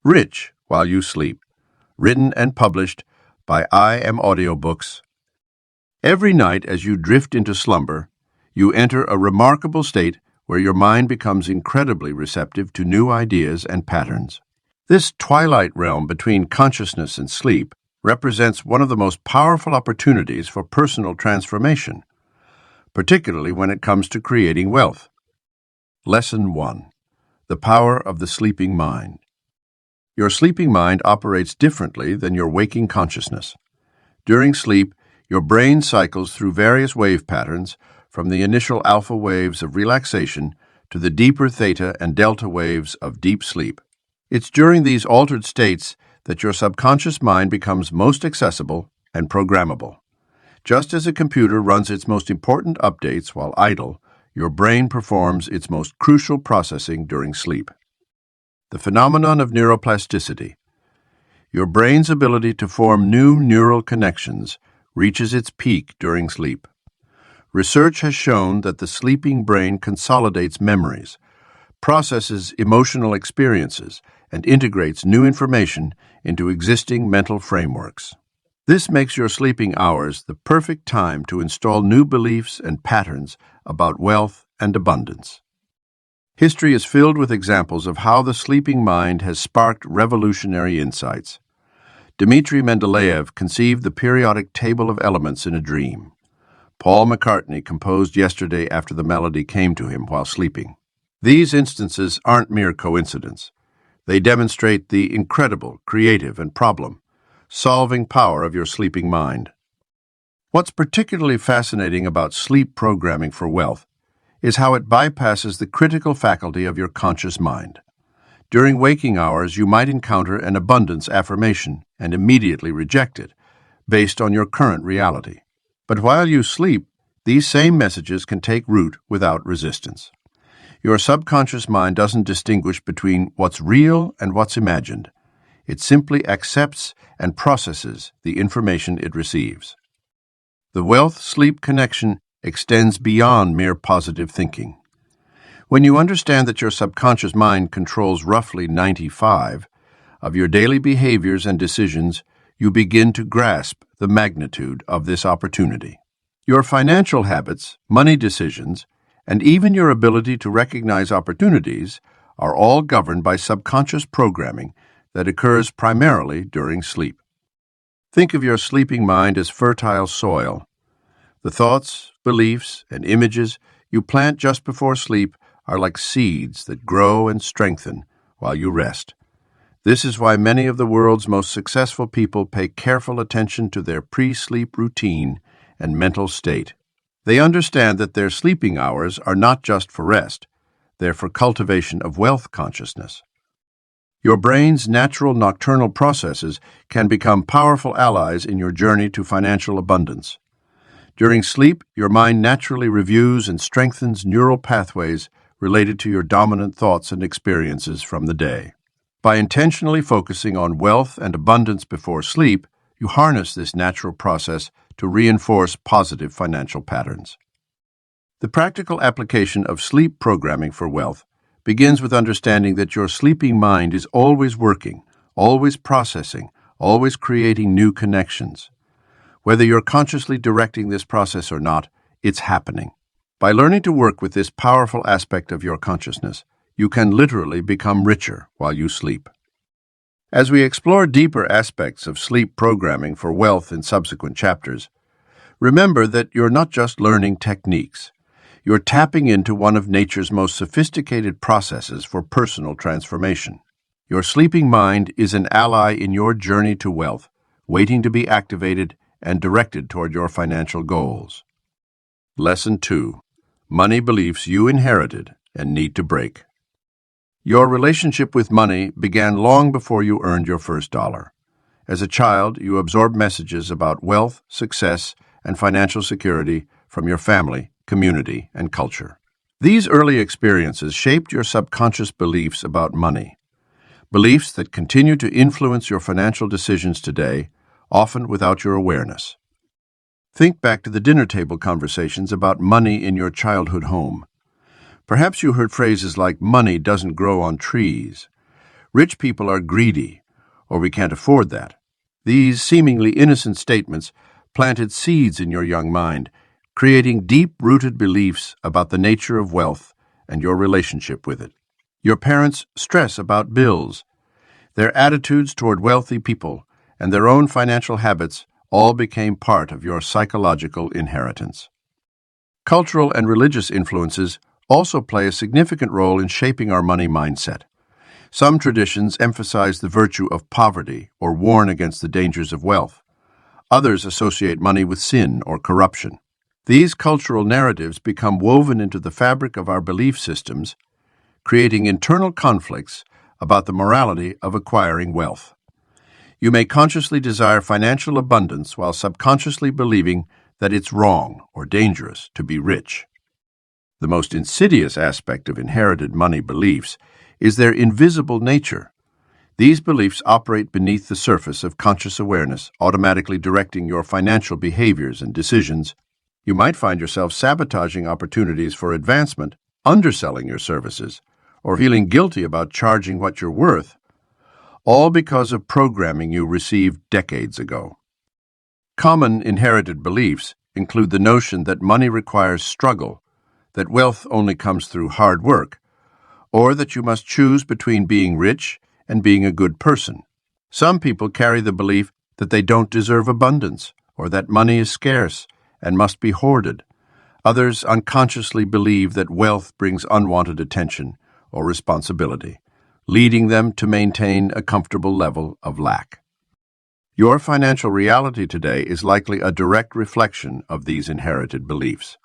Rich While You Sleep, written and published by Audiobooks. Every night as you drift into slumber, you enter a remarkable state where your mind becomes incredibly receptive to new ideas and patterns. This twilight realm between consciousness and sleep represents one of the most powerful opportunities for personal transformation, particularly when it comes to creating wealth. Lesson 1. The Power of the Sleeping Mind. Your sleeping mind operates differently than your waking consciousness. During sleep, your brain cycles through various wave patterns, from the initial alpha waves of relaxation to the deeper theta and delta waves of deep sleep. It's during these altered states that your subconscious mind becomes most accessible and programmable. Just as a computer runs its most important updates while idle, your brain performs its most crucial processing during sleep. The phenomenon of neuroplasticity. Your brain's ability to form new neural connections reaches its peak during sleep. Research has shown that the sleeping brain consolidates memories, processes emotional experiences, and integrates new information into existing mental frameworks. This makes your sleeping hours the perfect time to install new beliefs and patterns about wealth and abundance. History is filled with examples of how the sleeping mind has sparked revolutionary insights. Dmitri Mendeleev conceived the periodic table of elements in a dream. Paul McCartney composed Yesterday after the melody came to him while sleeping. These instances aren't mere coincidence. They demonstrate the incredible, creative, and problem-solving power of your sleeping mind. What's particularly fascinating about sleep programming for wealth is how it bypasses the critical faculty of your conscious mind. During waking hours, you might encounter an abundance affirmation and immediately reject it, based on your current reality. But while you sleep, these same messages can take root without resistance. Your subconscious mind doesn't distinguish between what's real and what's imagined. It simply accepts and processes the information it receives. The wealth-sleep connection extends beyond mere positive thinking. When you understand that your subconscious mind controls roughly 95% of your daily behaviors and decisions, you begin to grasp the magnitude of this opportunity. Your financial habits, money decisions, and even your ability to recognize opportunities are all governed by subconscious programming that occurs primarily during sleep. Think of your sleeping mind as fertile soil. The thoughts, beliefs, and images you plant just before sleep are like seeds that grow and strengthen while you rest. This is why many of the world's most successful people pay careful attention to their pre-sleep routine and mental state. They understand that their sleeping hours are not just for rest, they're for cultivation of wealth consciousness. Your brain's natural nocturnal processes can become powerful allies in your journey to financial abundance. During sleep, your mind naturally reviews and strengthens neural pathways related to your dominant thoughts and experiences from the day. By intentionally focusing on wealth and abundance before sleep, you harness this natural process to reinforce positive financial patterns. The practical application of sleep programming for wealth begins with understanding that your sleeping mind is always working, always processing, always creating new connections. Whether you're consciously directing this process or not, it's happening. By learning to work with this powerful aspect of your consciousness, you can literally become richer while you sleep. As we explore deeper aspects of sleep programming for wealth in subsequent chapters, remember that you're not just learning techniques. You're tapping into one of nature's most sophisticated processes for personal transformation. Your sleeping mind is an ally in your journey to wealth, waiting to be activated and directed toward your financial goals. Lesson 2. Money beliefs you inherited and need to break. Your relationship with money began long before you earned your first dollar. As a child, you absorbed messages about wealth, success, and financial security from your family, community, and culture. These early experiences shaped your subconscious beliefs about money, beliefs that continue to influence your financial decisions today, often without your awareness. Think back to the dinner table conversations about money in your childhood home. Perhaps you heard phrases like, "money doesn't grow on trees," Rich people are greedy, or we can't afford that. These seemingly innocent statements planted seeds in your young mind, creating deep-rooted beliefs about the nature of wealth and your relationship with it. Your parents' stress about bills, their attitudes toward wealthy people, and their own financial habits all became part of your psychological inheritance. Cultural and religious influences also play a significant role in shaping our money mindset. Some traditions emphasize the virtue of poverty or warn against the dangers of wealth. Others associate money with sin or corruption. These cultural narratives become woven into the fabric of our belief systems, creating internal conflicts about the morality of acquiring wealth. You may consciously desire financial abundance while subconsciously believing that it's wrong or dangerous to be rich. The most insidious aspect of inherited money beliefs is their invisible nature. These beliefs operate beneath the surface of conscious awareness, automatically directing your financial behaviors and decisions. You might find yourself sabotaging opportunities for advancement, underselling your services, or feeling guilty about charging what you're worth, all because of programming you received decades ago. Common inherited beliefs include the notion that money requires struggle, that wealth only comes through hard work, or that you must choose between being rich and being a good person. Some people carry the belief that they don't deserve abundance, or that money is scarce and must be hoarded. Others unconsciously believe that wealth brings unwanted attention or responsibility, leading them to maintain a comfortable level of lack. Your financial reality today is likely a direct reflection of these inherited beliefs.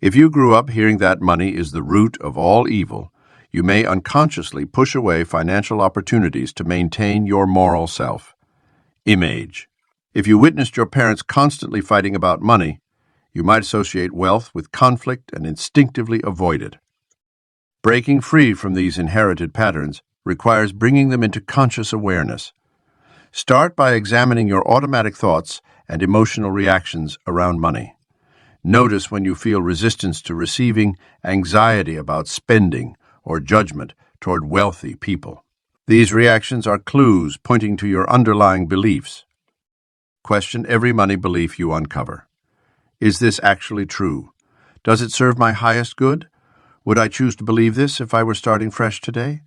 If you grew up hearing that money is the root of all evil, you may unconsciously push away financial opportunities to maintain your moral self-image. If you witnessed your parents constantly fighting about money, you might associate wealth with conflict and instinctively avoid it. Breaking free from these inherited patterns requires bringing them into conscious awareness. Start by examining your automatic thoughts and emotional reactions around money. Notice when you feel resistance to receiving, anxiety about spending, or judgment toward wealthy people. These reactions are clues pointing to your underlying beliefs. Question every money belief you uncover. Is this actually true? Does it serve my highest good? Would I choose to believe this if I were starting fresh today?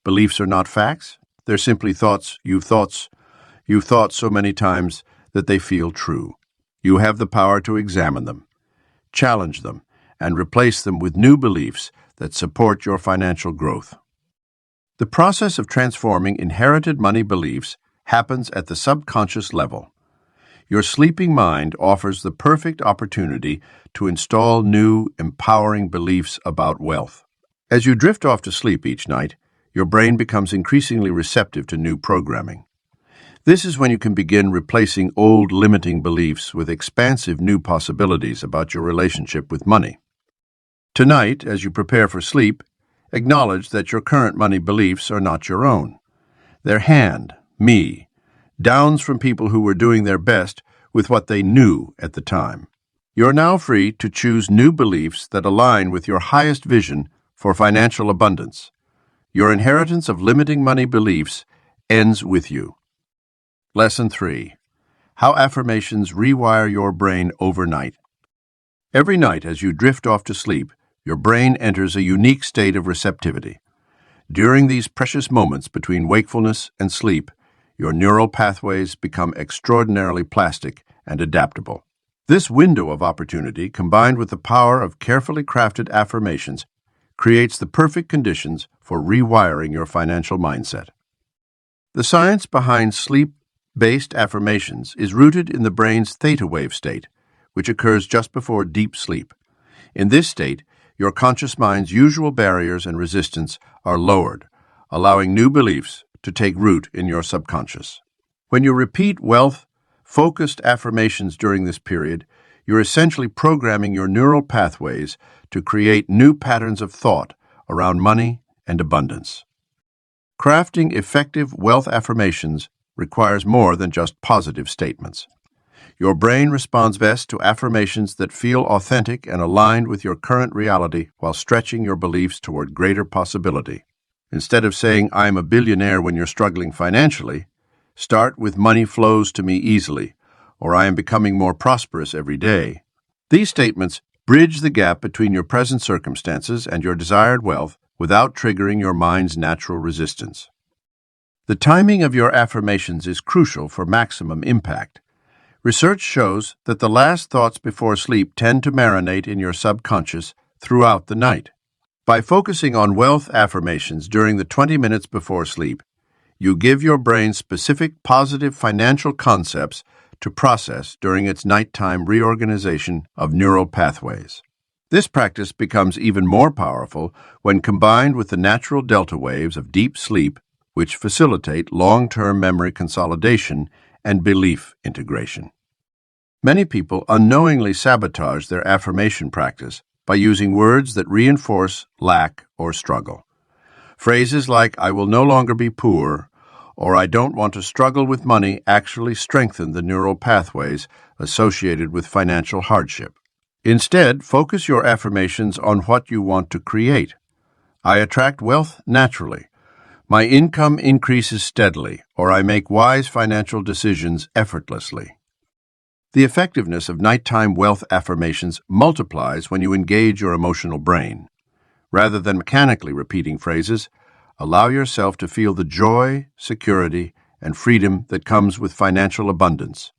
Beliefs are not facts. They're simply thoughts you've thought so many times that they feel true. You have the power to examine them, challenge them, and replace them with new beliefs that support your financial growth. The process of transforming inherited money beliefs happens at the subconscious level. Your sleeping mind offers the perfect opportunity to install new, empowering beliefs about wealth. As you drift off to sleep each night, your brain becomes increasingly receptive to new programming. This is when you can begin replacing old limiting beliefs with expansive new possibilities about your relationship with money. Tonight, as you prepare for sleep, acknowledge that your current money beliefs are not your own. They're me, downs from people who were doing their best with what they knew at the time. You're now free to choose new beliefs that align with your highest vision for financial abundance. Your inheritance of limiting money beliefs ends with you. Lesson 3. How affirmations rewire your brain overnight. Every night as you drift off to sleep, your brain enters a unique state of receptivity. During these precious moments between wakefulness and sleep, your neural pathways become extraordinarily plastic and adaptable. This window of opportunity, combined with the power of carefully crafted affirmations, creates the perfect conditions for rewiring your financial mindset. The science behind sleep-based affirmations is rooted in the brain's theta wave state, which occurs just before deep sleep. In this state, your conscious mind's usual barriers and resistance are lowered, allowing new beliefs to take root in your subconscious. When you repeat wealth-focused affirmations during this period, you're essentially programming your neural pathways to create new patterns of thought around money and abundance. Crafting effective wealth affirmations requires more than just positive statements. Your brain responds best to affirmations that feel authentic and aligned with your current reality while stretching your beliefs toward greater possibility. Instead of saying, "I'm a billionaire" when you're struggling financially, start with "money flows to me easily," or "I am becoming more prosperous every day." These statements bridge the gap between your present circumstances and your desired wealth without triggering your mind's natural resistance. The timing of your affirmations is crucial for maximum impact. Research shows that the last thoughts before sleep tend to marinate in your subconscious throughout the night. By focusing on wealth affirmations during the 20 minutes before sleep, you give your brain specific positive financial concepts to process during its nighttime reorganization of neural pathways. This practice becomes even more powerful when combined with the natural delta waves of deep sleep, which facilitate long-term memory consolidation and belief integration. Many people unknowingly sabotage their affirmation practice by using words that reinforce lack or struggle. Phrases like "I will no longer be poor" or "I don't want to struggle with money" actually strengthen the neural pathways associated with financial hardship. Instead, focus your affirmations on what you want to create. "I attract wealth naturally," "My income increases steadily," or "I make wise financial decisions effortlessly." The effectiveness of nighttime wealth affirmations multiplies when you engage your emotional brain. Rather than mechanically repeating phrases, allow yourself to feel the joy, security, and freedom that comes with financial abundance.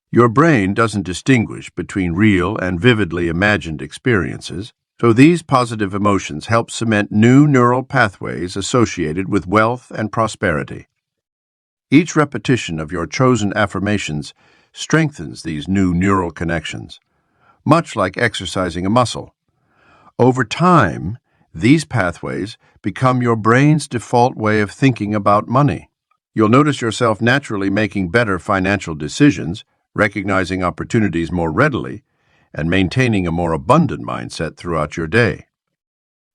Your brain doesn't distinguish between real and vividly imagined experiences, so these positive emotions help cement new neural pathways associated with wealth and prosperity. Each repetition of your chosen affirmations strengthens these new neural connections, much like exercising a muscle. Over time, these pathways become your brain's default way of thinking about money. You'll notice yourself naturally making better financial decisions, recognizing opportunities more readily, and maintaining a more abundant mindset throughout your day.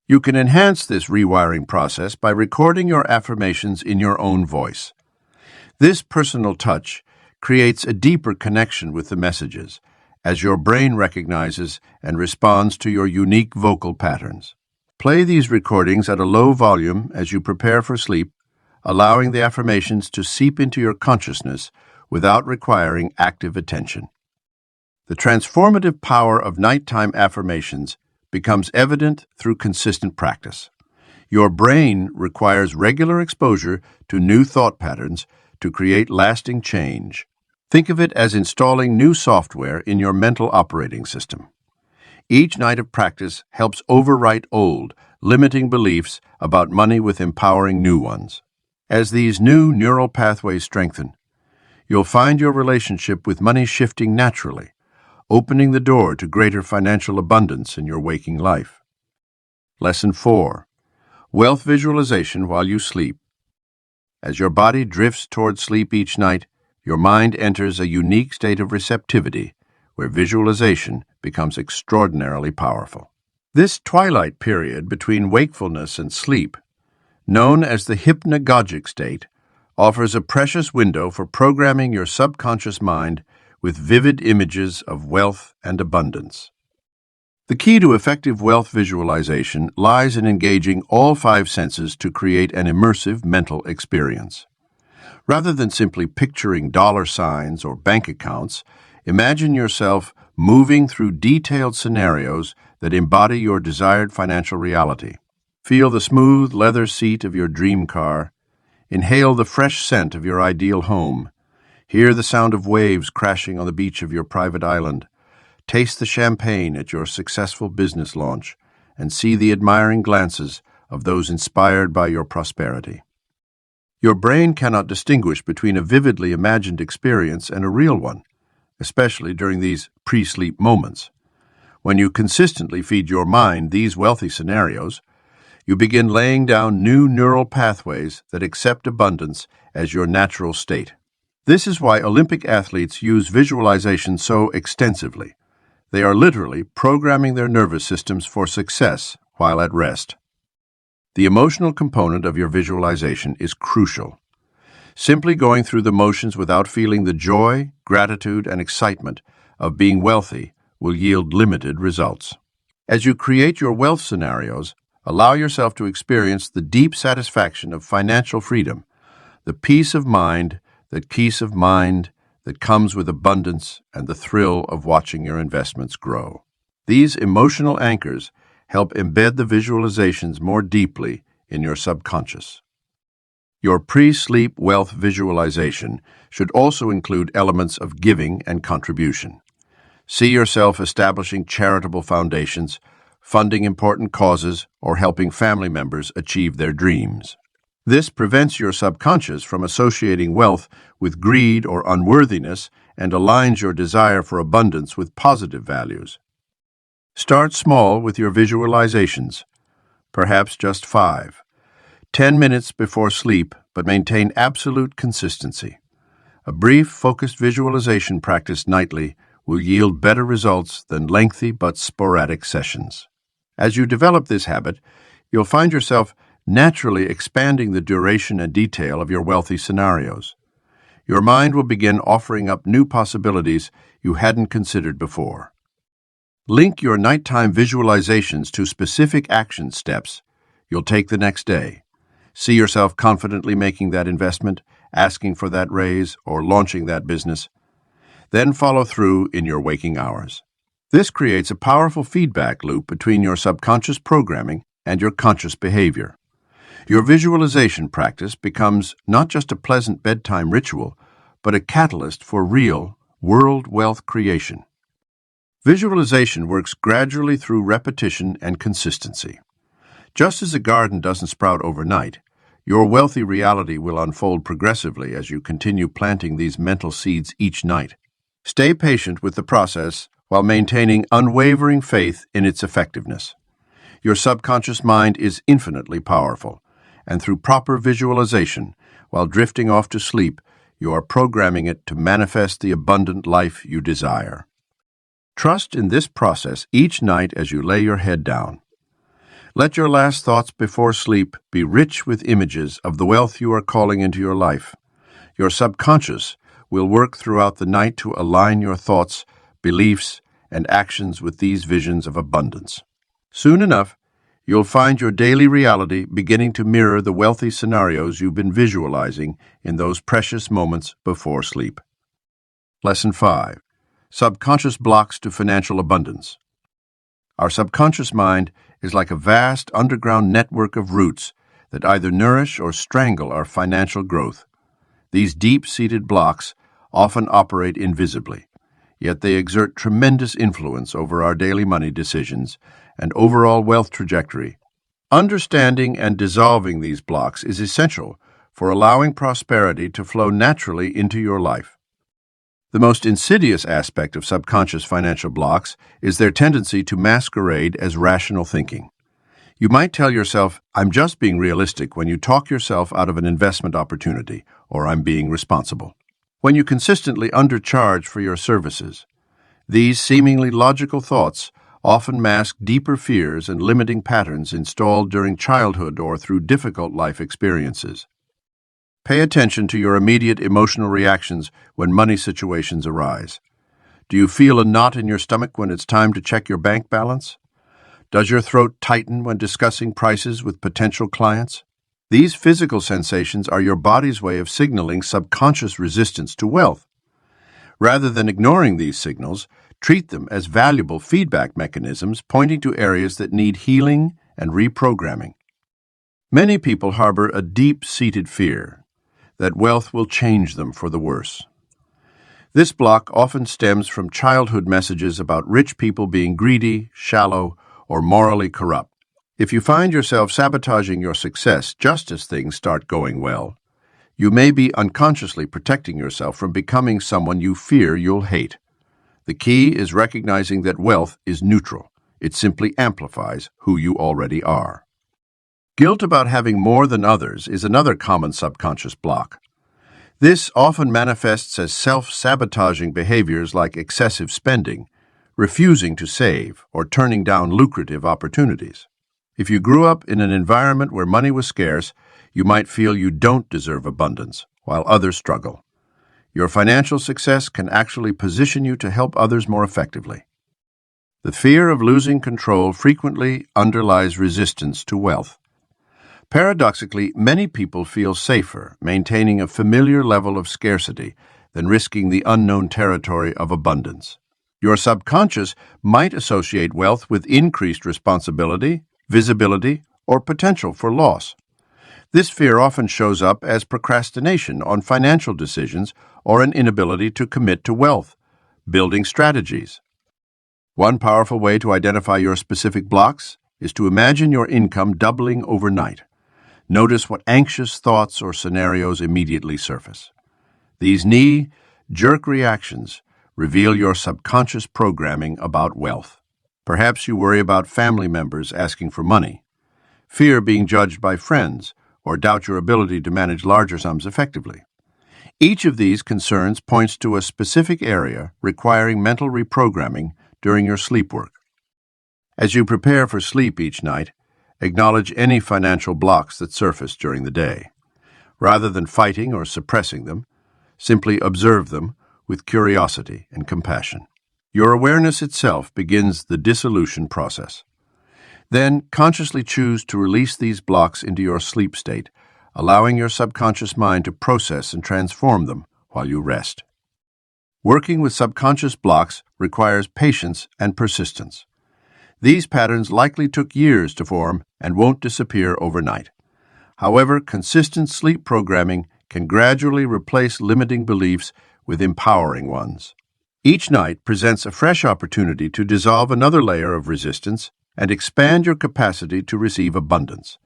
You can enhance this rewiring process by recording your affirmations in your own voice. This personal touch creates a deeper connection with the messages, as your brain recognizes and responds to your unique vocal patterns. Play these recordings at a low volume as you prepare for sleep, allowing the affirmations to seep into your consciousness without requiring active attention. The transformative power of nighttime affirmations becomes evident through consistent practice. Your brain requires regular exposure to new thought patterns to create lasting change. Think of it as installing new software in your mental operating system. Each night of practice helps overwrite old, limiting beliefs about money with empowering new ones. As these new neural pathways strengthen, you'll find your relationship with money shifting naturally, opening the door to greater financial abundance in your waking life. Lesson 4. Wealth visualization while you sleep. As your body drifts toward sleep each night, your mind enters a unique state of receptivity where visualization becomes extraordinarily powerful. This twilight period between wakefulness and sleep, known as the hypnagogic state, offers a precious window for programming your subconscious mind with vivid images of wealth and abundance. The key to effective wealth visualization lies in engaging all 5 senses to create an immersive mental experience. Rather than simply picturing dollar signs or bank accounts, imagine yourself moving through detailed scenarios that embody your desired financial reality. Feel the smooth leather seat of your dream car. Inhale the fresh scent of your ideal home. Hear the sound of waves crashing on the beach of your private island. Taste the champagne at your successful business launch, and see the admiring glances of those inspired by your prosperity. Your brain cannot distinguish between a vividly imagined experience and a real one, especially during these pre-sleep moments. When you consistently feed your mind these wealthy scenarios, you begin laying down new neural pathways that accept abundance as your natural state. This is why Olympic athletes use visualization so extensively. They are literally programming their nervous systems for success while at rest. The emotional component of your visualization is crucial. Simply going through the motions without feeling the joy, gratitude, and excitement of being wealthy will yield limited results. As you create your wealth scenarios, Allow yourself to experience the deep satisfaction of financial freedom, the peace of mind that comes with abundance, and the thrill of watching your investments grow. These emotional anchors help embed the visualizations more deeply in your subconscious. Your pre-sleep wealth visualization should also include elements of giving and contribution. See yourself establishing charitable foundations, funding important causes, or helping family members achieve their dreams. This prevents your subconscious from associating wealth with greed or unworthiness and aligns your desire for abundance with positive values. Start small with your visualizations, perhaps just 5, 10 minutes before sleep, but maintain absolute consistency. A brief, focused visualization practice nightly will yield better results than lengthy but sporadic sessions. As you develop this habit, you'll find yourself naturally expanding the duration and detail of your wealthy scenarios. Your mind will begin offering up new possibilities you hadn't considered before. Link your nighttime visualizations to specific action steps you'll take the next day. See yourself confidently making that investment, asking for that raise, or launching that business. Then follow through in your waking hours. This creates a powerful feedback loop between your subconscious programming and your conscious behavior. Your visualization practice becomes not just a pleasant bedtime ritual, but a catalyst for real, world wealth creation. Visualization works gradually through repetition and consistency. Just as a garden doesn't sprout overnight, your wealthy reality will unfold progressively as you continue planting these mental seeds each night. Stay patient with the process while maintaining unwavering faith in its effectiveness. Your subconscious mind is infinitely powerful, and through proper visualization, while drifting off to sleep, you are programming it to manifest the abundant life you desire. Trust in this process each night as you lay your head down. Let your last thoughts before sleep be rich with images of the wealth you are calling into your life. Your subconscious will work throughout the night to align your thoughts, beliefs, and actions with these visions of abundance. Soon enough, you'll find your daily reality beginning to mirror the wealthy scenarios you've been visualizing in those precious moments before sleep. Lesson 5. Subconscious blocks to financial abundance. Our subconscious mind is like a vast underground network of roots that either nourish or strangle our financial growth. These deep-seated blocks often operate invisibly, yet they exert tremendous influence over our daily money decisions and overall wealth trajectory. Understanding and dissolving these blocks is essential for allowing prosperity to flow naturally into your life. The most insidious aspect of subconscious financial blocks is their tendency to masquerade as rational thinking. You might tell yourself, "I'm just being realistic," when you talk yourself out of an investment opportunity, or "I'm being responsible," when you consistently undercharge for your services. These seemingly logical thoughts often mask deeper fears and limiting patterns installed during childhood or through difficult life experiences. Pay attention to your immediate emotional reactions when money situations arise. Do you feel a knot in your stomach when it's time to check your bank balance? Does your throat tighten when discussing prices with potential clients? These physical sensations are your body's way of signaling subconscious resistance to wealth. Rather than ignoring these signals, treat them as valuable feedback mechanisms pointing to areas that need healing and reprogramming. Many people harbor a deep-seated fear that wealth will change them for the worse. This block often stems from childhood messages about rich people being greedy, shallow, or morally corrupt. If you find yourself sabotaging your success just as things start going well, you may be unconsciously protecting yourself from becoming someone you fear you'll hate. The key is recognizing that wealth is neutral. It simply amplifies who you already are. Guilt about having more than others is another common subconscious block. This often manifests as self-sabotaging behaviors like excessive spending, refusing to save, or turning down lucrative opportunities. If you grew up in an environment where money was scarce, you might feel you don't deserve abundance, while others struggle. Your financial success can actually position you to help others more effectively. The fear of losing control frequently underlies resistance to wealth. Paradoxically, many people feel safer maintaining a familiar level of scarcity than risking the unknown territory of abundance. Your subconscious might associate wealth with increased responsibility, visibility, or potential for loss. This fear often shows up as procrastination on financial decisions or an inability to commit to wealth building strategies. One powerful way to identify your specific blocks is to imagine your income doubling overnight. Notice what anxious thoughts or scenarios immediately surface. These knee-jerk reactions reveal your subconscious programming about wealth. Perhaps you worry about family members asking for money, fear being judged by friends, or doubt your ability to manage larger sums effectively. Each of these concerns points to a specific area requiring mental reprogramming during your sleep work. As you prepare for sleep each night, acknowledge any financial blocks that surface during the day. Rather than fighting or suppressing them, simply observe them with curiosity and compassion. Your awareness itself begins the dissolution process. Then consciously choose to release these blocks into your sleep state, allowing your subconscious mind to process and transform them while you rest. Working with subconscious blocks requires patience and persistence. These patterns likely took years to form and won't disappear overnight. However, consistent sleep programming can gradually replace limiting beliefs with empowering ones. Each night presents a fresh opportunity to dissolve another layer of resistance and expand your capacity to receive abundance.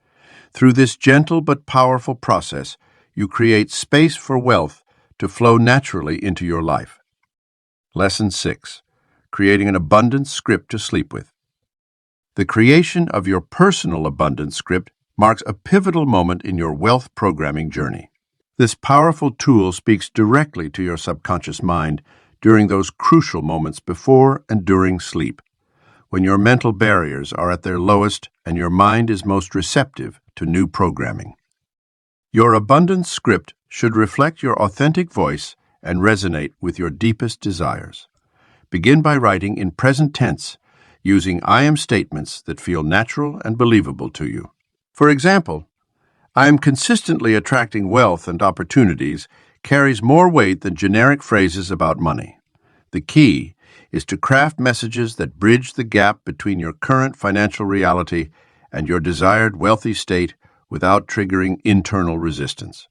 Through this gentle but powerful process, you create space for wealth to flow naturally into your life. Lesson 6. Creating an abundance script to sleep with. The creation of your personal abundance script marks a pivotal moment in your wealth programming journey. This powerful tool speaks directly to your subconscious mind during those crucial moments before and during sleep, when your mental barriers are at their lowest and your mind is most receptive to new programming. Your abundance script should reflect your authentic voice and resonate with your deepest desires. Begin by writing in present tense, using I am statements that feel natural and believable to you. For example, I am consistently attracting wealth and opportunities carries more weight than generic phrases about money. The key is to craft messages that bridge the gap between your current financial reality and your desired wealthy state without triggering internal resistance.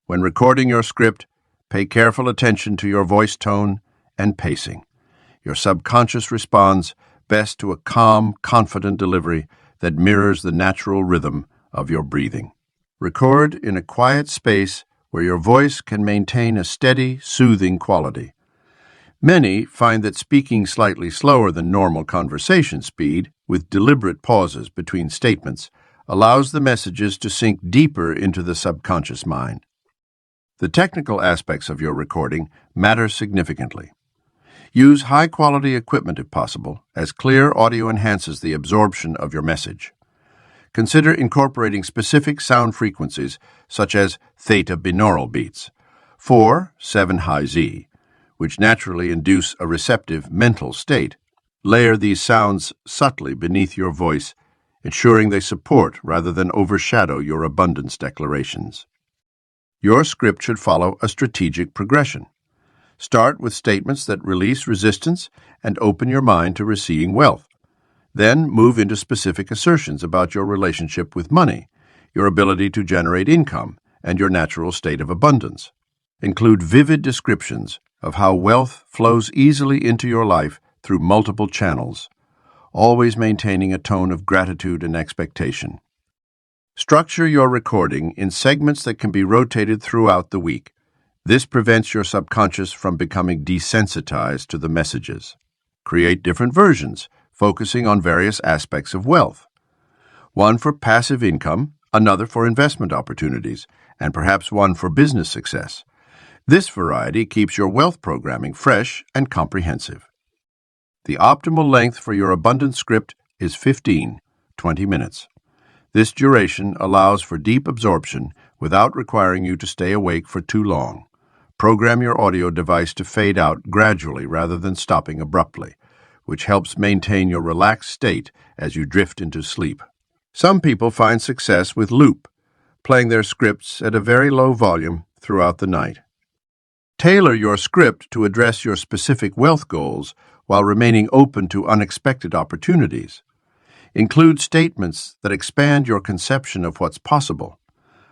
When recording your script, pay careful attention to your voice tone and pacing. Your subconscious responds best to a calm, confident delivery that mirrors the natural rhythm of your breathing. Record in a quiet space where your voice can maintain a steady, soothing quality. Many find that speaking slightly slower than normal conversation speed, with deliberate pauses between statements, allows the messages to sink deeper into the subconscious mind. The technical aspects of your recording matter significantly. Use high-quality equipment if possible, as clear audio enhances the absorption of your message. Consider incorporating specific sound frequencies, such as theta binaural beats, 4/7 high Z, which naturally induce a receptive mental state. Layer these sounds subtly beneath your voice, ensuring they support rather than overshadow your abundance declarations. Your script should follow a strategic progression. Start with statements that release resistance and open your mind to receiving wealth. Then move into specific assertions about your relationship with money, your ability to generate income, and your natural state of abundance. Include vivid descriptions of how wealth flows easily into your life through multiple channels, always maintaining a tone of gratitude and expectation. Structure your recording in segments that can be rotated throughout the week. This prevents your subconscious from becoming desensitized to the messages. Create different versions, focusing on various aspects of wealth. One for passive income, another for investment opportunities, and perhaps one for business success. This variety keeps your wealth programming fresh and comprehensive. The optimal length for your abundance script is 15-20 minutes. This duration allows for deep absorption without requiring you to stay awake for too long. Program your audio device to fade out gradually rather than stopping abruptly, which helps maintain your relaxed state as you drift into sleep. Some people find success with loop, playing their scripts at a very low volume throughout the night. Tailor your script to address your specific wealth goals while remaining open to unexpected opportunities. Include statements that expand your conception of what's possible.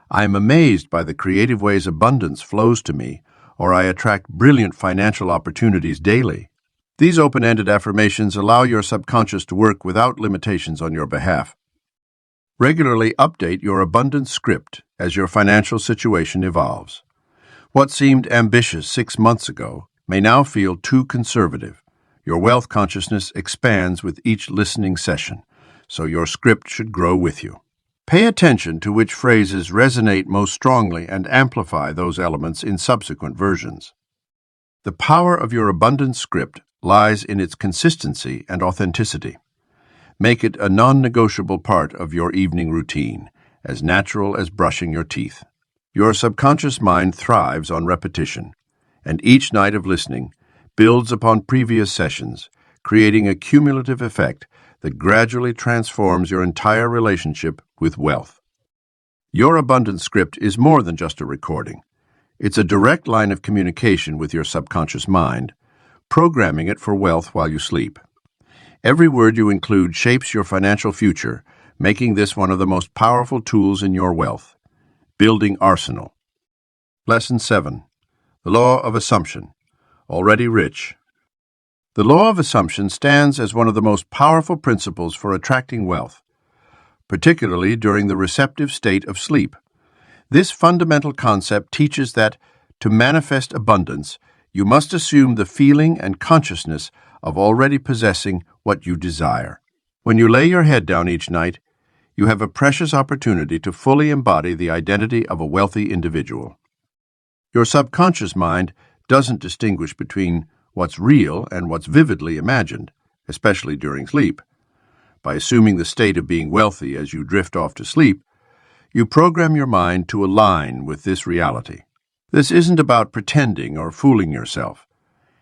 I am amazed by the creative ways abundance flows to me, or I attract brilliant financial opportunities daily. These open-ended affirmations allow your subconscious to work without limitations on your behalf. Regularly update your abundance script as your financial situation evolves. What seemed ambitious 6 months ago may now feel too conservative. Your wealth consciousness expands with each listening session, so your script should grow with you. Pay attention to which phrases resonate most strongly and amplify those elements in subsequent versions. The power of your abundance script lies in its consistency and authenticity. Make it a non-negotiable part of your evening routine, as natural as brushing your teeth. Your subconscious mind thrives on repetition, and each night of listening builds upon previous sessions, creating a cumulative effect that gradually transforms your entire relationship with wealth. Your abundance script is more than just a recording. It's a direct line of communication with your subconscious mind, programming it for wealth while you sleep. Every word you include shapes your financial future, making this one of the most powerful tools in your wealth. Building arsenal. Lesson 7. The Law of Assumption. Already rich. The law of assumption stands as one of the most powerful principles for attracting wealth, particularly during the receptive state of sleep. This fundamental concept teaches that, to manifest abundance, you must assume the feeling and consciousness of already possessing what you desire. When you lay your head down each night, you have a precious opportunity to fully embody the identity of a wealthy individual. Your subconscious mind doesn't distinguish between what's real and what's vividly imagined, especially during sleep. By assuming the state of being wealthy as you drift off to sleep, you program your mind to align with this reality. This isn't about pretending or fooling yourself.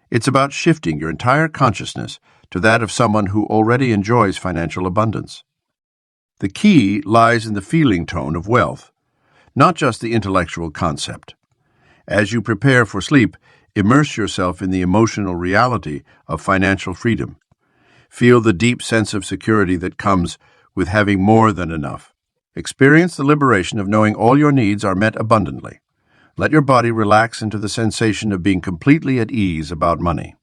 It's about shifting your entire consciousness to that of someone who already enjoys financial abundance. The key lies in the feeling tone of wealth, not just the intellectual concept. As you prepare for sleep, immerse yourself in the emotional reality of financial freedom. Feel the deep sense of security that comes with having more than enough. Experience the liberation of knowing all your needs are met abundantly. Let your body relax into the sensation of being completely at ease about money.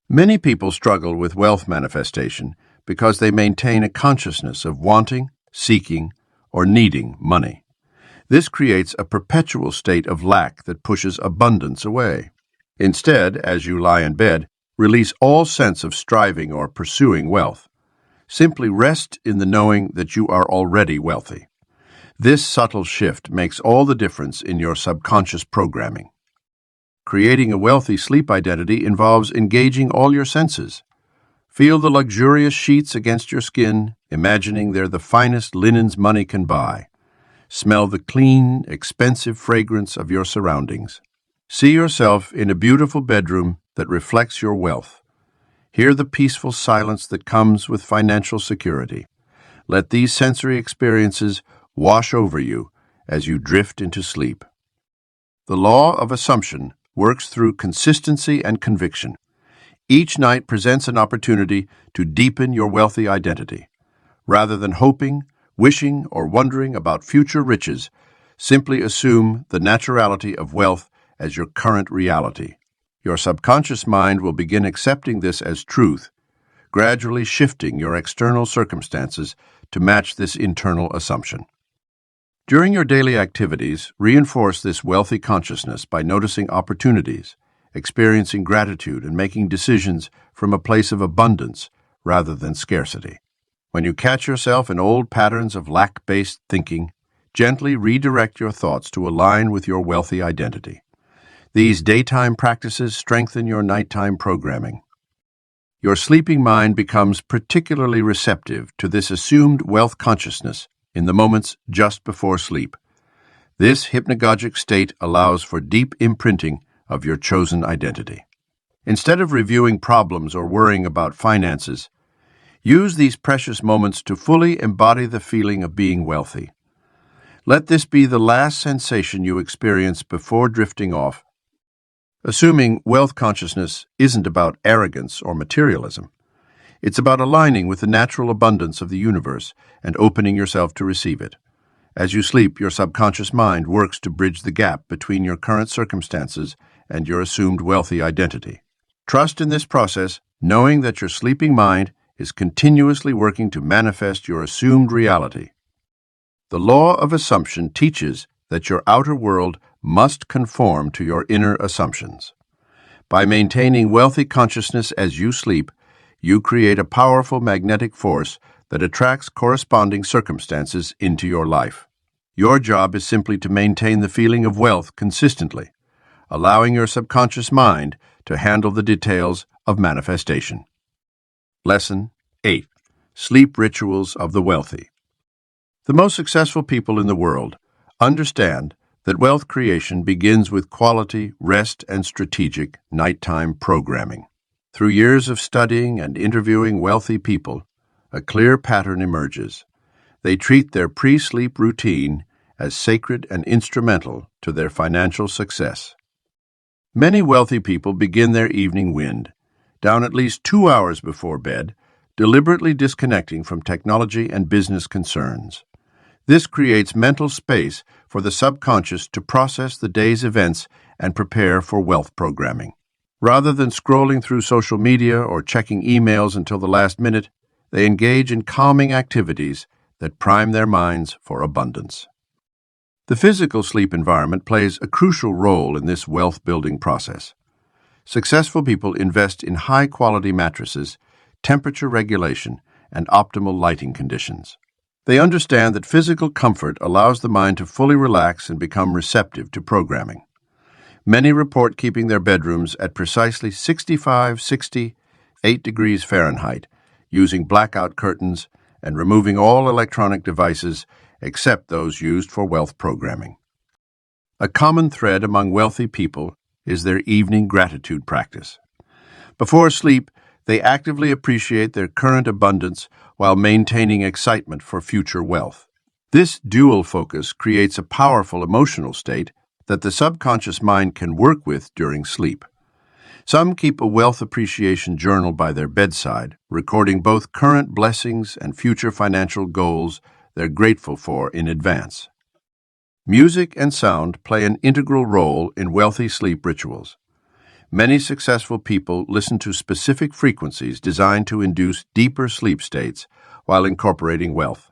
Many people struggle with wealth manifestation because they maintain a consciousness of wanting, seeking, or needing money. This creates a perpetual state of lack that pushes abundance away. Instead, as you lie in bed, release all sense of striving or pursuing wealth. Simply rest in the knowing that you are already wealthy. This subtle shift makes all the difference in your subconscious programming. Creating a wealthy sleep identity involves engaging all your senses. Feel the luxurious sheets against your skin, imagining they're the finest linens money can buy. Smell the clean, expensive fragrance of your surroundings. See yourself in a beautiful bedroom that reflects your wealth. Hear the peaceful silence that comes with financial security. Let these sensory experiences wash over you as you drift into sleep. The law of assumption works through consistency and conviction. Each night presents an opportunity to deepen your wealthy identity. Rather than hoping, wishing, or wondering about future riches, simply assume the naturality of wealth as your current reality. Your subconscious mind will begin accepting this as truth, gradually shifting your external circumstances to match this internal assumption. During your daily activities, reinforce this wealthy consciousness by noticing opportunities, experiencing gratitude, and making decisions from a place of abundance rather than scarcity. When you catch yourself in old patterns of lack-based thinking, gently redirect your thoughts to align with your wealthy identity. These daytime practices strengthen your nighttime programming. Your sleeping mind becomes particularly receptive to this assumed wealth consciousness in the moments just before sleep. This hypnagogic state allows for deep imprinting of your chosen identity. Instead of reviewing problems or worrying about finances, use these precious moments to fully embody the feeling of being wealthy. Let this be the last sensation you experience before drifting off. Assuming wealth consciousness isn't about arrogance or materialism. It's about aligning with the natural abundance of the universe and opening yourself to receive it. As you sleep, your subconscious mind works to bridge the gap between your current circumstances and your assumed wealthy identity. Trust in this process, knowing that your sleeping mind is continuously working to manifest your assumed reality. The law of assumption teaches that your outer world must conform to your inner assumptions. By maintaining wealthy consciousness as you sleep, you create a powerful magnetic force that attracts corresponding circumstances into your life. Your job is simply to maintain the feeling of wealth consistently, allowing your subconscious mind to handle the details of manifestation. Lesson 8. Sleep Rituals of the Wealthy. The most successful people in the world understand that wealth creation begins with quality, rest, and strategic nighttime programming. Through years of studying and interviewing wealthy people, a clear pattern emerges. They treat their pre-sleep routine as sacred and instrumental to their financial success. Many wealthy people begin their evening wind, down at least 2 hours before bed, deliberately disconnecting from technology and business concerns. This creates mental space for the subconscious to process the day's events and prepare for wealth programming. Rather than scrolling through social media or checking emails until the last minute, they engage in calming activities that prime their minds for abundance. The physical sleep environment plays a crucial role in this wealth-building process. Successful people invest in high-quality mattresses, temperature regulation, and optimal lighting conditions. They understand that physical comfort allows the mind to fully relax and become receptive to programming. Many report keeping their bedrooms at precisely 65, 68 degrees Fahrenheit, using blackout curtains and removing all electronic devices except those used for wealth programming. A common thread among wealthy people is their evening gratitude practice. Before sleep, they actively appreciate their current abundance while maintaining excitement for future wealth. This dual focus creates a powerful emotional state that the subconscious mind can work with during sleep. Some keep a wealth appreciation journal by their bedside, recording both current blessings and future financial goals they're grateful for in advance. Music and sound play an integral role in wealthy sleep rituals. Many successful people listen to specific frequencies designed to induce deeper sleep states while incorporating wealth.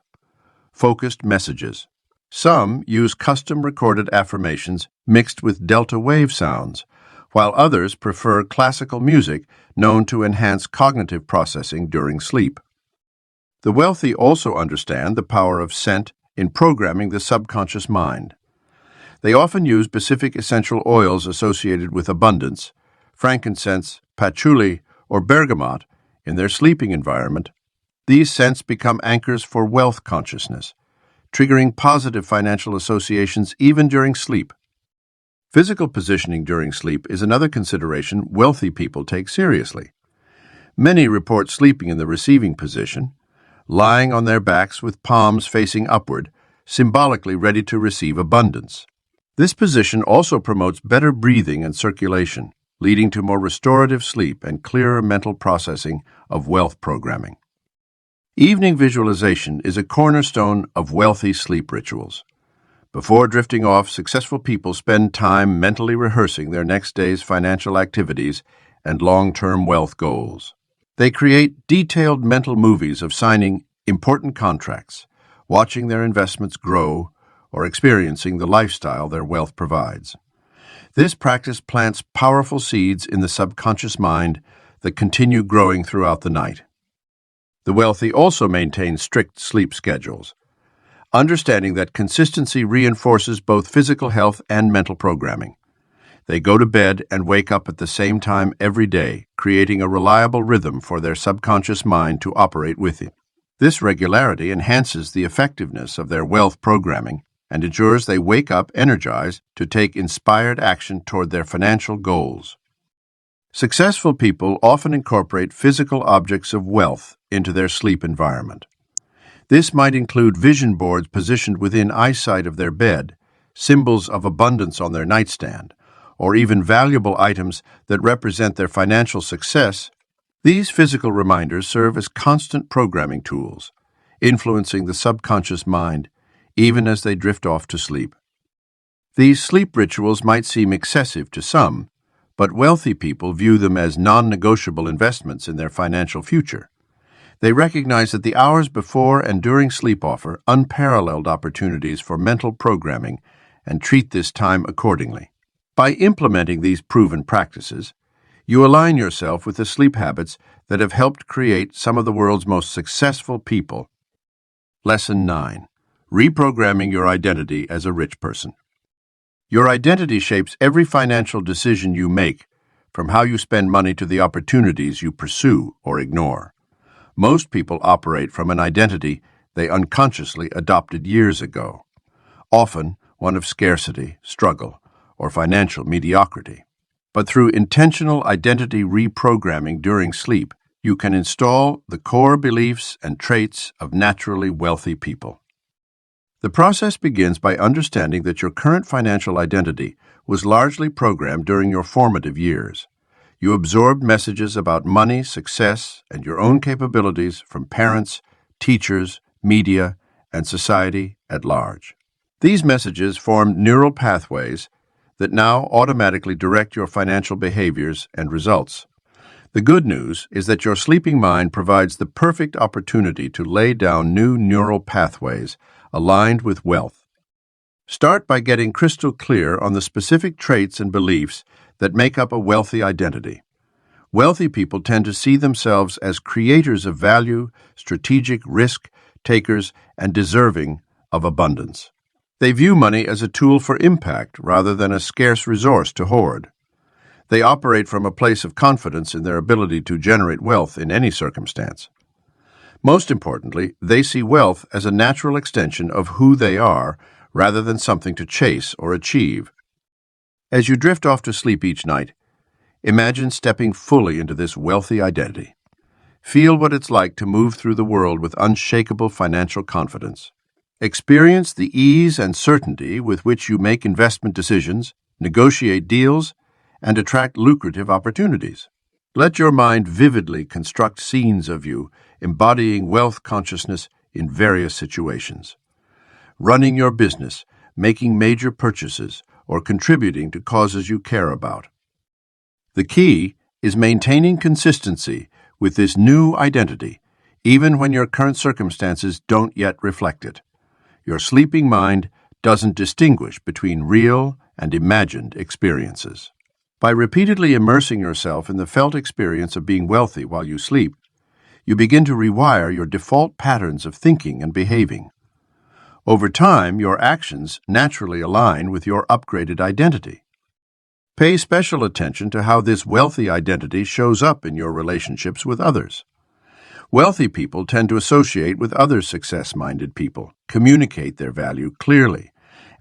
Focused messages. Some use custom-recorded affirmations mixed with delta wave sounds, while others prefer classical music known to enhance cognitive processing during sleep. The wealthy also understand the power of scent in programming the subconscious mind. They often use specific essential oils associated with abundance, frankincense, patchouli, or bergamot, in their sleeping environment. These scents become anchors for wealth consciousness, triggering positive financial associations even during sleep. Physical positioning during sleep is another consideration wealthy people take seriously. Many report sleeping in the receiving position, lying on their backs with palms facing upward, symbolically ready to receive abundance. This position also promotes better breathing and circulation, leading to more restorative sleep and clearer mental processing of wealth programming. Evening visualization is a cornerstone of wealthy sleep rituals. Before drifting off, successful people spend time mentally rehearsing their next day's financial activities and long-term wealth goals. They create detailed mental movies of signing important contracts, watching their investments grow, or experiencing the lifestyle their wealth provides. This practice plants powerful seeds in the subconscious mind that continue growing throughout the night. The wealthy also maintain strict sleep schedules, understanding that consistency reinforces both physical health and mental programming. They go to bed and wake up at the same time every day, creating a reliable rhythm for their subconscious mind to operate within. This regularity enhances the effectiveness of their wealth programming and ensures they wake up energized to take inspired action toward their financial goals. Successful people often incorporate physical objects of wealth into their sleep environment. This might include vision boards positioned within eyesight of their bed, symbols of abundance on their nightstand, or even valuable items that represent their financial success. These physical reminders serve as constant programming tools, influencing the subconscious mind even as they drift off to sleep. These sleep rituals might seem excessive to some, but wealthy people view them as non-negotiable investments in their financial future. They recognize that the hours before and during sleep offer unparalleled opportunities for mental programming and treat this time accordingly. By implementing these proven practices, you align yourself with the sleep habits that have helped create some of the world's most successful people. Lesson 9. Reprogramming your identity as a rich person. Your identity shapes every financial decision you make, from how you spend money to the opportunities you pursue or ignore. Most people operate from an identity they unconsciously adopted years ago, often one of scarcity, struggle, or financial mediocrity. But through intentional identity reprogramming during sleep, you can install the core beliefs and traits of naturally wealthy people. The process begins by understanding that your current financial identity was largely programmed during your formative years. You absorbed messages about money, success, and your own capabilities from parents, teachers, media, and society at large. These messages formed neural pathways that now automatically direct your financial behaviors and results. The good news is that your sleeping mind provides the perfect opportunity to lay down new neural pathways aligned with wealth. Start by getting crystal clear on the specific traits and beliefs that make up a wealthy identity. Wealthy people tend to see themselves as creators of value, strategic risk takers, and deserving of abundance. They view money as a tool for impact rather than a scarce resource to hoard. They operate from a place of confidence in their ability to generate wealth in any circumstance. Most importantly, they see wealth as a natural extension of who they are rather than something to chase or achieve. As you drift off to sleep each night, imagine stepping fully into this wealthy identity. Feel what it's like to move through the world with unshakable financial confidence. Experience the ease and certainty with which you make investment decisions, negotiate deals, and attract lucrative opportunities. Let your mind vividly construct scenes of you embodying wealth consciousness in various situations. Running your business, making major purchases, or contributing to causes you care about. The key is maintaining consistency with this new identity, even when your current circumstances don't yet reflect it. Your sleeping mind doesn't distinguish between real and imagined experiences. By repeatedly immersing yourself in the felt experience of being wealthy while you sleep, you begin to rewire your default patterns of thinking and behaving. Over time, your actions naturally align with your upgraded identity. Pay special attention to how this wealthy identity shows up in your relationships with others. Wealthy people tend to associate with other success-minded people, communicate their value clearly,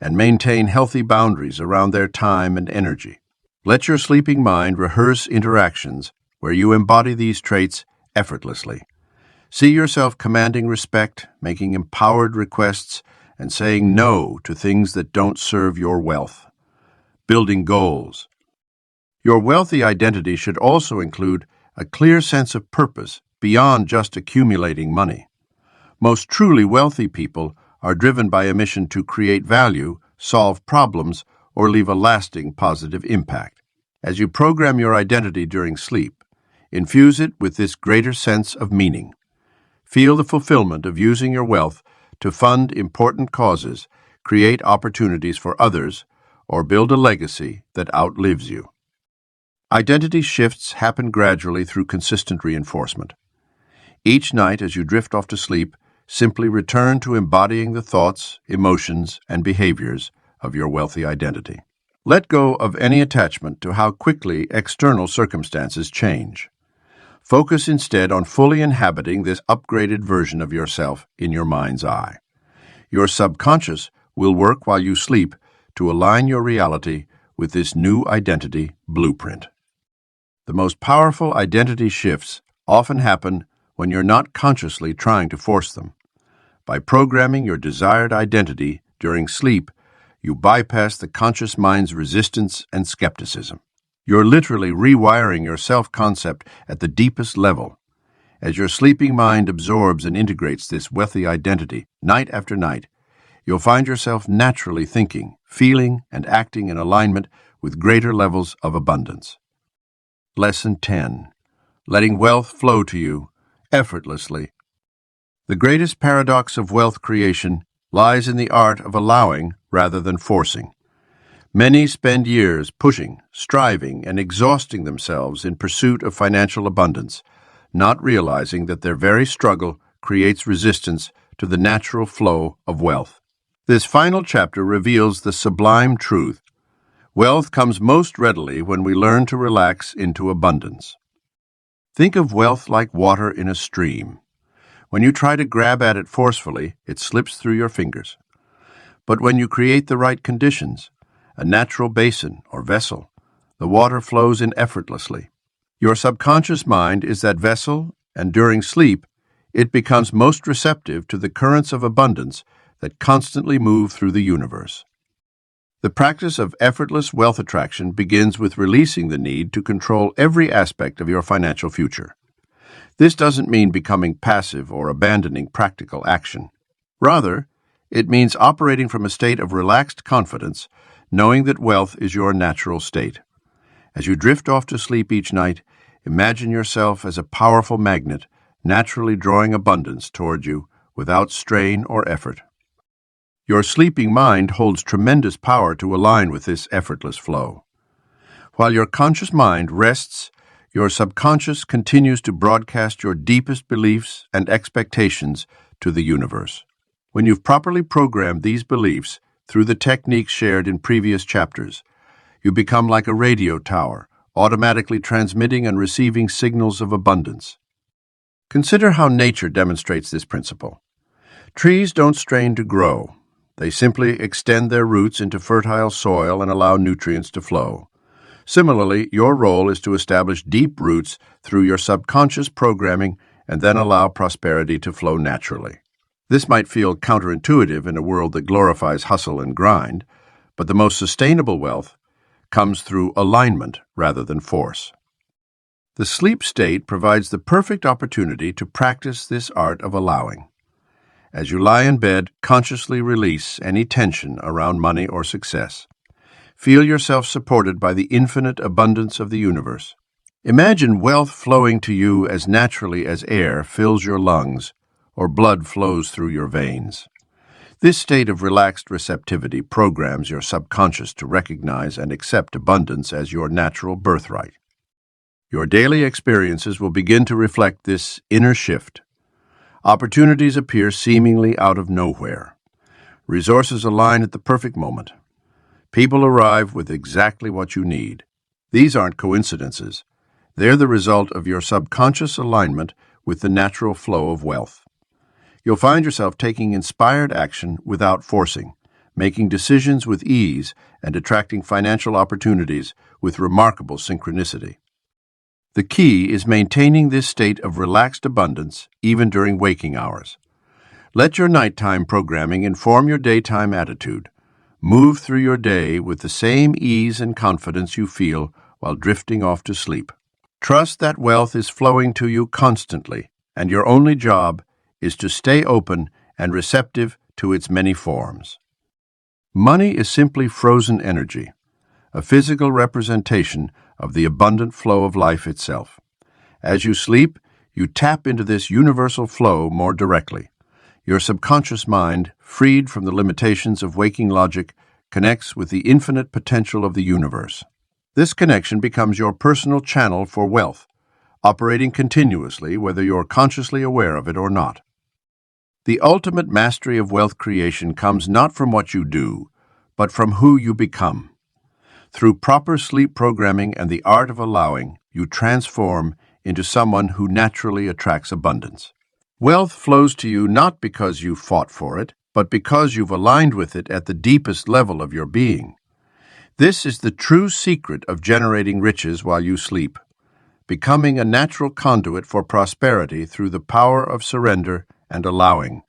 and maintain healthy boundaries around their time and energy. Let your sleeping mind rehearse interactions where you embody these traits effortlessly. See yourself commanding respect, making empowered requests, and saying no to things that don't serve your wealth. Building goals. Your wealthy identity should also include a clear sense of purpose beyond just accumulating money. Most truly wealthy people are driven by a mission to create value, solve problems, or leave a lasting positive impact. As you program your identity during sleep, infuse it with this greater sense of meaning. Feel the fulfillment of using your wealth to fund important causes, create opportunities for others, or build a legacy that outlives you. Identity shifts happen gradually through consistent reinforcement. Each night as you drift off to sleep, simply return to embodying the thoughts, emotions, and behaviors of your wealthy identity. Let go of any attachment to how quickly external circumstances change. Focus instead on fully inhabiting this upgraded version of yourself in your mind's eye. Your subconscious will work while you sleep to align your reality with this new identity blueprint. The most powerful identity shifts often happen when you're not consciously trying to force them. By programming your desired identity during sleep, you bypass the conscious mind's resistance and skepticism. You're literally rewiring your self-concept at the deepest level. As your sleeping mind absorbs and integrates this wealthy identity night after night, you'll find yourself naturally thinking, feeling, and acting in alignment with greater levels of abundance. Lesson 10. Letting wealth flow to you effortlessly. The greatest paradox of wealth creation lies in the art of allowing rather than forcing. Many spend years pushing, striving, and exhausting themselves in pursuit of financial abundance, not realizing that their very struggle creates resistance to the natural flow of wealth. This final chapter reveals the sublime truth. Wealth comes most readily when we learn to relax into abundance. Think of wealth like water in a stream. When you try to grab at it forcefully, it slips through your fingers. But when you create the right conditions, a natural basin or vessel, the water flows in effortlessly. Your subconscious mind is that vessel, and during sleep, it becomes most receptive to the currents of abundance that constantly move through the universe. The practice of effortless wealth attraction begins with releasing the need to control every aspect of your financial future. This doesn't mean becoming passive or abandoning practical action. Rather, it means operating from a state of relaxed confidence, knowing that wealth is your natural state. As you drift off to sleep each night, imagine yourself as a powerful magnet, naturally drawing abundance toward you without strain or effort. Your sleeping mind holds tremendous power to align with this effortless flow. While your conscious mind rests, your subconscious continues to broadcast your deepest beliefs and expectations to the universe. When you've properly programmed these beliefs through the techniques shared in previous chapters, you become like a radio tower, automatically transmitting and receiving signals of abundance. Consider how nature demonstrates this principle. Trees don't strain to grow. They simply extend their roots into fertile soil and allow nutrients to flow. Similarly, your role is to establish deep roots through your subconscious programming and then allow prosperity to flow naturally. This might feel counterintuitive in a world that glorifies hustle and grind, but the most sustainable wealth comes through alignment rather than force. The sleep state provides the perfect opportunity to practice this art of allowing. As you lie in bed, consciously release any tension around money or success. Feel yourself supported by the infinite abundance of the universe. Imagine wealth flowing to you as naturally as air fills your lungs or blood flows through your veins. This state of relaxed receptivity programs your subconscious to recognize and accept abundance as your natural birthright. Your daily experiences will begin to reflect this inner shift. Opportunities appear seemingly out of nowhere. Resources align at the perfect moment. People arrive with exactly what you need. These aren't coincidences. They're the result of your subconscious alignment with the natural flow of wealth. You'll find yourself taking inspired action without forcing, making decisions with ease, and attracting financial opportunities with remarkable synchronicity. The key is maintaining this state of relaxed abundance even during waking hours. Let your nighttime programming inform your daytime attitude. Move through your day with the same ease and confidence you feel while drifting off to sleep. Trust that wealth is flowing to you constantly, and your only job is to stay open and receptive to its many forms. Money is simply frozen energy, a physical representation of the abundant flow of life itself. As you sleep, you tap into this universal flow more directly. Your subconscious mind, freed from the limitations of waking logic, connects with the infinite potential of the universe. This connection becomes your personal channel for wealth, operating continuously whether you're consciously aware of it or not. The ultimate mastery of wealth creation comes not from what you do, but from who you become. Through proper sleep programming and the art of allowing, you transform into someone who naturally attracts abundance. Wealth flows to you not because you fought for it, but because you've aligned with it at the deepest level of your being. This is the true secret of generating riches while you sleep. becoming a natural conduit for prosperity through the power of surrender and allowing.